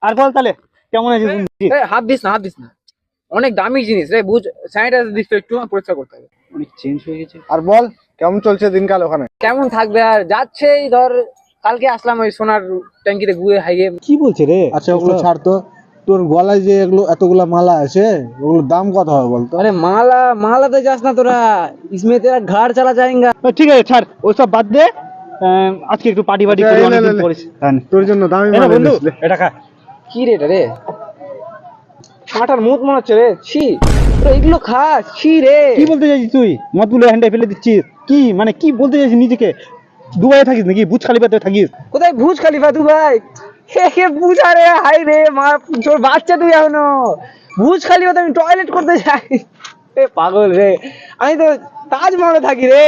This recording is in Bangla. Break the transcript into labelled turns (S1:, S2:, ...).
S1: আর বল তাহলে কেমন আছে শুনছি?
S2: হাত দিস না, হাত দিস না, অনেক দামি জিনিস রে, বুঝ। স্যানিটাইজার দিস তো, একটু পরিষ্কার করতে হবে।
S1: অনেক চেঞ্জ হয়ে গেছে।
S3: আর বল কেমন চলছে দিনকাল ওখানে?
S2: কেমন থাকবে আর, যাচ্ছে এই ধর, কালকে আসলাম ওই সোনার ট্যাঙ্কিতে গুয়ে হাইয়ে।
S1: কি বলছে রে?
S3: আচ্ছা ওগুলো ছাড় তো, তোর গলায় যে এগুলো এতগুলা মালা আছে ওগুলোর দাম কত হবে বলতো?
S2: আরে মালা, মালাতে যাস না তোরা, इसमें तेरा घर चला जाएगा।
S1: ঠিক আছে ছাড়, ওসব বাদ দে। আজকে একটু পার্টি
S3: আচ্ছা,
S1: করি,
S3: এই লে,
S1: অনেকদিন
S3: লে, লে।
S1: পরে।
S3: তোর জন্য দামি
S1: এই নে
S3: মাল
S1: বন্ধু,
S3: এনেছি, লে।
S1: এটা খা।
S2: কি রে এটা রে, মাটার মুখ মনে হচ্ছে রে, ছি। তো এগুলো খাস, ছি রে।
S1: কি বলতে চাইছিস তুই? মদগুলো হ্যান্ডে ফেলে দিচ্ছিস কি? মানে কি বলতে চাইছিস নিজেকে? দুবাইয়ে থাকিস নাকি? বুর্জ খালিফাতে থাকিস?
S2: কোথায় বুর্জ খলিফা দুবাই? হে বুঝা রে, হাই রে মা, তোর বাচ্চা তুই এখনো। বুর্জ খলিফাতে আমি টয়লেট করতে যাই? এ পাগল রে, আমি তো তাজমহলে থাকি রে।